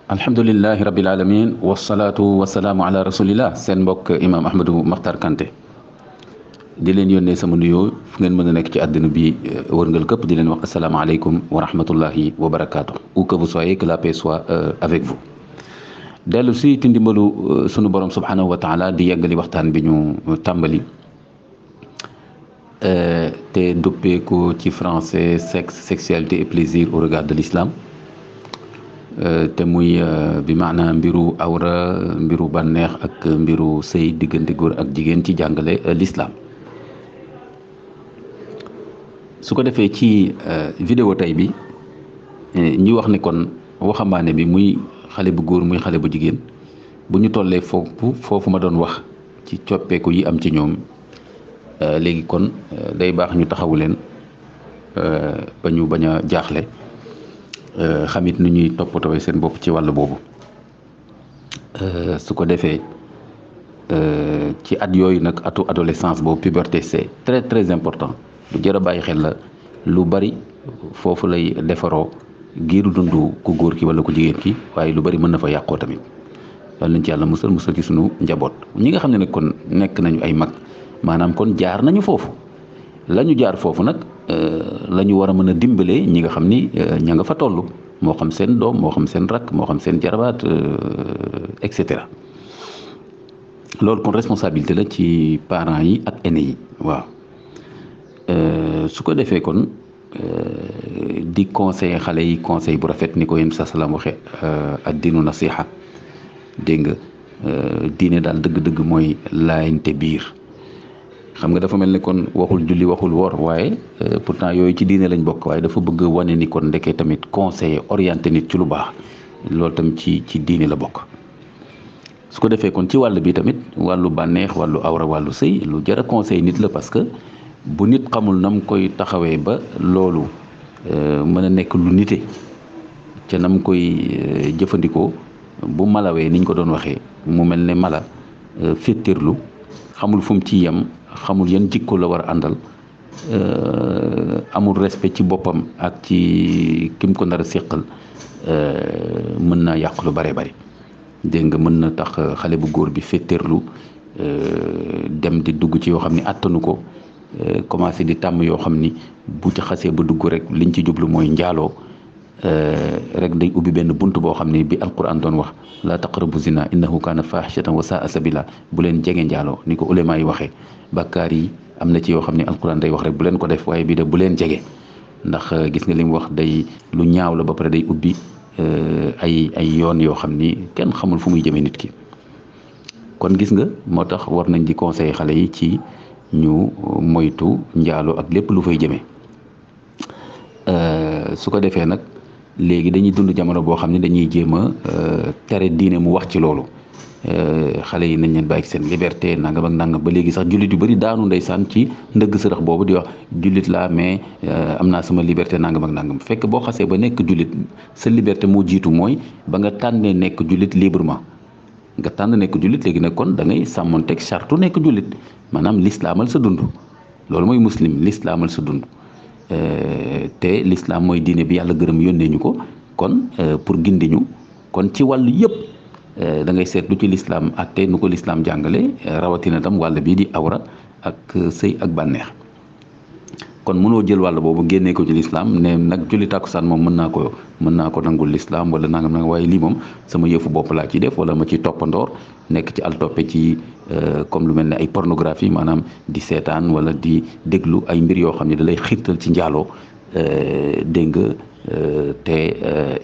alhamdulilahi rabil alamin wasalaatu wasalaamu ala rasulillah seen mbokk imam Ahmadou Makhtar Kanté di leen yónnee sama nuyoo fu ngeen mën a nekk ci àddina bi wërngal këpp di leen wax asalaamaaleykum wa rahmatullahi wa barakaatu où que vous soyez, que la paix soit avec vous. dellu si ti ndimbalu sunu borom subhanahu wa taala di yeggali waxtaan bi ñu tàmbali te duppeeku ci français sexe, sexualité et plaisir au regard de l'islam. te muy bi maanaam mbiru awra, mbiru bànneex ak mbiru sëy diggante góor ak jigéen ci jàngale l'islam. su ko defee ci vidéo tey bi ñi wax ni kon waxambaane bi muy xale bu góor muy xale bu jigéen bu ñu tollee foofu ma doon wax ci coppeeku yi am ci ñoom léegi kon day baax ñu taxawu leen ba ñu bañ a jaaxle xamit nu ñuy toppatoo seen bopp ci wàll boobu su ko defee ci at yooyu nag atu adolescence boobu puberté c'est très très important lu jar a bàyyi xel la. lu bari foofu lay defaroo giiru dundu ku góor ki wala ku jigéen ki waaye lu bari mën na fa yàqoo tamit yal nañ ci yàlla musal ci sunu njaboot. ñi nga xam ne nag kon nekk nañu ay mag maanaam kon jaar nañu foofu la ñu jaar foofu nag la ñu war a mën a dimbalee ñi nga xam ni ña nga fa toll moo xam seen doom moo xam seen rakk moo xam seen jarabaat et cetera loolu kon responsabilité la ci parents yi ak aînés yi waaw. su ko defee kon di conseiller xale yi conseil bu rafet ni ko yéen sa salaam waxe ak diinu nasiha dégg nga diine daal dëgg-dëgg mooy laayante biir xam nga dafa mel ni kon waxul julli waxul woor waaye pourtant yooyu ci diine lañ bokk waaye dafa bëgg wane ni kon ndekee tamit conseiller orienté nit ci lu baax loolu tam ci diine la bokk. su ko defee kon ci wàll bi tamit wàllu bànneex wàllu awra wàllu sëy lu jar a conseiller nit la parce que bu nit xamul nam koy taxawee ba loolu mën a nekk lu nite ca nam koy jëfandikoo bu malawee niñ ko doon waxee mu mel ne mala féttirlu xamul fu mu ci yem xamul yan jikko la war a àndal amul respect ci boppam ak ci kim ko nar a séqal mën naa yàq lu bare bari dégg nga mën na tax xale bu góor bi féttirlu dem di dugg ci yoo xam ne attanu ko commencé di tàmm yoo xam ni bu ci xasee ba dugg rek liñ ci jublu mooy njaaloo rek day ubbi benn bunt boo xam ne bi alquran doon wax la taqrabu zina innahu kaana fahishatan wa saa sabila bu leen jege njaaloo ni ko ulema yi waxee bàkkaar yi am na ci yoo xam ne alquran day wax rek bu leen ko def waaye bii de bu leen jege ndax gis nga li mu wax day lu ñaaw la ba pare day ubbi ay yoon yoo xam ni kenn xamul fu muy jëmee nit ki kon gis nga moo tax war nañ di conseiller xale yi ci ñu moytu njaaloo ak lépp lu fay jëmee su ko defee nag léegi dañuy dund jamono boo xam ne dañuy jéem a tere diine mu wax ci loolu xale yi nañ leen bàyyi seen liberté nangam ak nangam ba léegi sax jullit yu bëri daanu ndeysaan ci ndëgg sërëx boobu di wax jullit laa mais am naa sama liberté nangam ak nangam fekk boo xasee ba nekk jullit sa liberté moo jiitu mooy ba nga tànnee nekk jullit librement nga tànn nekk jullit léegi nag kon da ngay sàmmonteeg chartu nekk jullit maanaam lislaamal sa dund loolu mooy muslim lislaamal sa dund te lislaam mooy diine bi yàlla gërëm yónnee ñu ko kon pour gindi ñu kon ci wàllu yëpp da ngay seetlu ci lislaam ak te nu ko lislaam jàngale rawatina tam wàll bii di awra ak sëy ak bànneex kon mënoo jël wàll boobu génnee ko ci lislaam ne nag julli tàkkusaan moom mën naa ko nangul lislaam wala nangam nag waaye lii moom sama yëfu bopp laa ci def wala ma ci toppandoor nekk ci altoppe ci comme lu mel ne ay pornographie maanaam di seetaan wala di déglu ay mbir yoo xam ne da lay xiirtal ci njaaloo dégg nga te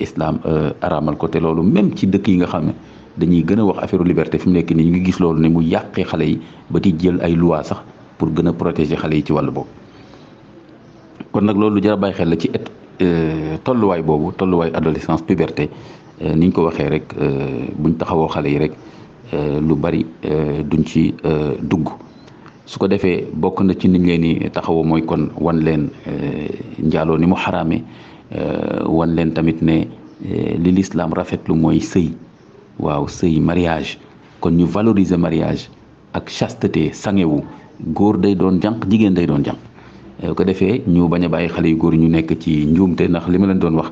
islam araamal ko te loolu même ci dëkk yi nga xam ne dañuy gën a wax affaire liberté fi mu nekk nii ñu ngi gis loolu ne mu yàqee xale yi ba di jël ay loi sax pour gën a protéger xale yi ci wàllu boobu kon nag loolu jar a bàyyi xel la ci tolluwaay boobu tolluwaay adolescence puberté ni ñu ko waxee rek buñ taxawoo xale yi rek lu bari duñ ci dugg su ko defee bokk na ci niñ leen di taxawoo mooy kon wan leen njaaloo ni mu xaraame wan leen tamit ne li lislaam rafetlu mooy sëy waaw sëy mariage kon ñu valoriser mariage ak chasteté sangewu góor day doon jànq jigéen day doon jànq ko defee ñu bañ a bàyyi xale yu góor ñu nekk ci njuumte ndax li ma leen doon wax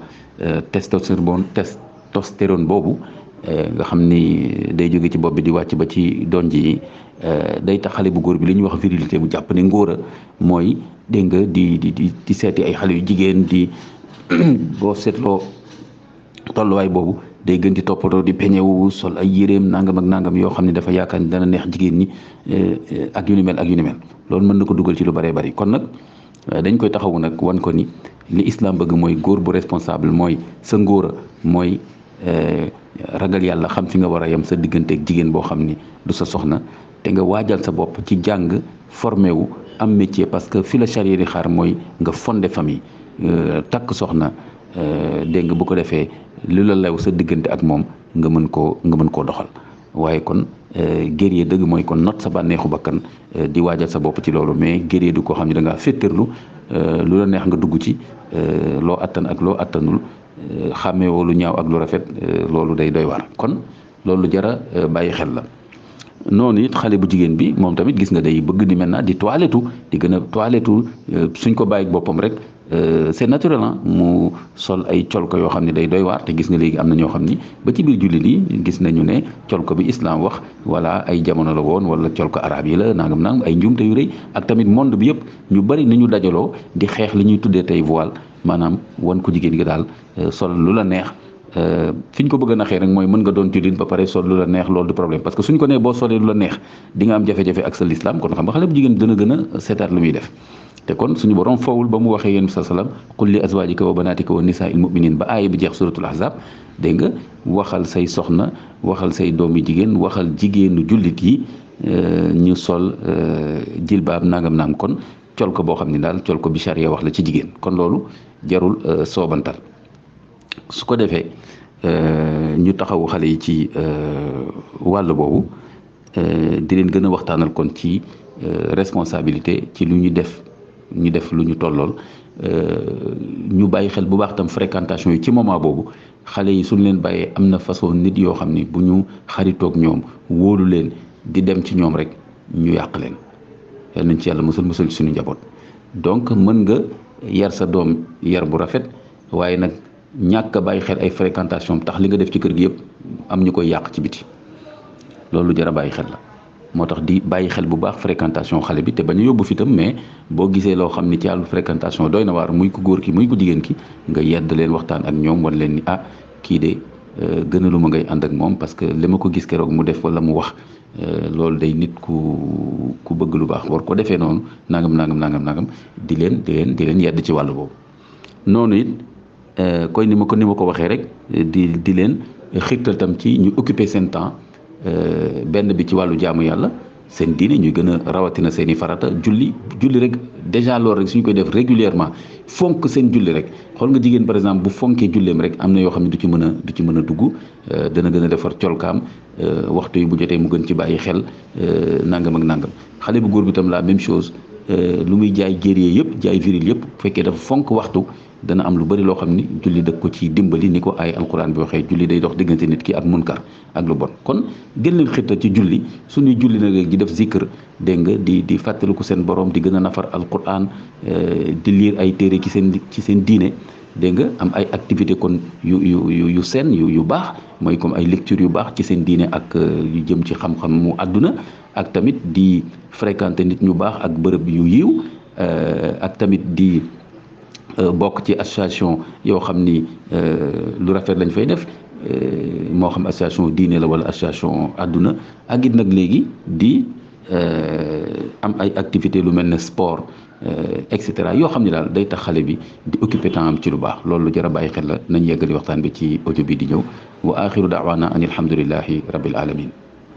testostérone boobu nga xam ni day jóge ci bopp bi di wàcc ba ci donj yi day tax xale bu góor bi li ñuy wax virilité bu jàpp ne ngóora mooy dégg nga di seeti ay xale yu jigéen di boo seetloo tolluwaay boobu day gën di toppatoo di peñewu sol ay yéreem nangam ak nangam yoo xam ne dafa yaakaar ni dana neex jigéen ñi ak yu ni mel ak yu ni mel loolu mën na ko dugal ci lu bëree bëri kon nag dañ koy taxawu nag wan ko ni li islam bëgg mooy góor bu responsable mooy sa ngóora mooy ragal yàlla xam fi nga war a yem sa digganteeg jigéen boo xam ni du sa soxna te nga waajal sa bopp ci jàng formé wu am métier parce que fi la charia di xaar mooy nga fondé famille takk soxna dégg nga bu ko defee li la lew sa diggante ak moom nga mën koo doxal waaye kon guerrier dëgg mooy kon not sa bànneexu bakkan di waajal sa bopp ci loolu mais guerrier du koo xam ne da ngaa féttarlu lu la neex nga dugg ci loo attan ak loo attanul xàmmeewoo lu ñaaw ak lu rafet loolu day doy waar kon loolu jara bàyyi xel la noonu it xale bu jigéen bi moom tamit gis nga day bëgg di maintenant di toilettu di gën a toilettu suñ ko bàyyi boppam rek c'est naturel mu sol ay colko yoo xam ne day doy waar te gis nga léegi am na ñoo xam ni ba ci biir jullit yi gis nañu ne colko bi islam wax wala ay jamono la woon wala colko arab yi la nangam nangam ay njuumte yu rëy ak tamit monde bi yëpp ñu bari ni ñu dajaloo di xeex li ñuy tuddee tey voile maanaam wan ko jigéen gi daal sol lu la neex fi ñu ko bëgg a naxee rek mooy mën nga doon jullit ba pare sol lu la neex loolu du problème parce que suñ ko nee boo solee lu la neex di nga am jafe-jafe ak sa l'islam kon xam nga xale bu jigéen dina gën a seetaat lu muy def te kon suñu borom foowul ba mu waxee yéen sa salaam qul li azwajika wa banatika wa nisaa'il mu'minin ba aaya bi jeex suratul ahzab dégg nga waxal say soxna waxal say doomi jigéen waxal jigéenu jullit yi ñu sol jilbaab nangam nangam kon col ko boo xam ne daal col ko bi charia wax la ci jigéen kon loolu jarul soobantal su ko defee ñu taxawu xale yi ci wàll boobu di leen gën a waxtaanal kon ci responsabilité ci lu ñu def lu ñu tollool ñu bàyyi xel bu baax tam fréquentation yi ci moment boobu xale yi suñ leen bàyyee am na façon nit yoo xam ni bu ñu xaritoog ñoom wóolu leen di dem ci ñoom rek ñu yàq leen yal nañ ci yàlla musal ci suñu njaboot donc mën nga yar sa doom yar bu rafet waaye nag ñàkk a bàyyi xel ay fréquentation tax li nga def ci kër gi yëpp am ñu koy yàq ci biti loolu jar a bàyyi xel la moo tax di bàyyi xel bu baax fréquentation xale bi te bañ a yóbbu fitam mais boo gisee loo xam ni ci àllu fréquentation doy na waar muy ku góor ki muy ku jigéen ki nga yedd leen waxtaan ak ñoom wan leen ni kii de gënaluma ngay ànd ak moom parce que li ma ko gis keroog mu def wala mu wax loolu day nit ku bëgg lu baax war ko defee noonu nangam di leen yedd ci wàllu boobu noonu it koy ni ma ko waxee rek di leen xirtal tam ci ñu occuper seen temps benn bi ci wàllu jaamu yàlla seen diine ñuy gën a rawatina seen i farata julli rek déjà loolu rek suñ koy def régulièrement fonk seen julli rek xool nga jigéen par exemple bu fonkee julleem rek am na yoo xam ne du ci mën a dugg dana gën a defar colkaam waxtu yi bu jotee mu gën ci bàyyi xel nangam ak nangam xale bu góor bi tam la même chose lu muy jaay guerrier yëpp jaay viril yëpp bu fekkee dafa fonk waxtu dana am lu bari loo xam ni julli dëkk ko ci dimbali ni ko ay alquran bi waxee julli day dox diggante nit ki ak munkar ak lu bon kon gën leen xirtal ci julli suñuy julli nag di def zikr dégg nga di fàttaliku seen borom di gën a nafar alquran di lire ay téere ci seen diine dégg nga am ay activité kon yu seen yu baax mooy comme ay lecture yu baax ci seen diine ak yu jëm ci xam-xam mu àdduna ak tamit di fréquenter nit ñu baax ak bërëb yu yiw ak tamit di bokk ci association yoo xam ni lu rafet lañ fay def moo xam association diine la wala association àdduna ak it nag léegi di am ay activité lu mel ne sport et cetera yoo xam ne daal day tax xale bi di occuper temps am ci lu baax loolu lu jar a bàyyi xel la nañ yeggali waxtaan bi ci audio bi di ñëw wa axiru daawaana an alhamdulillahi rabbil alamin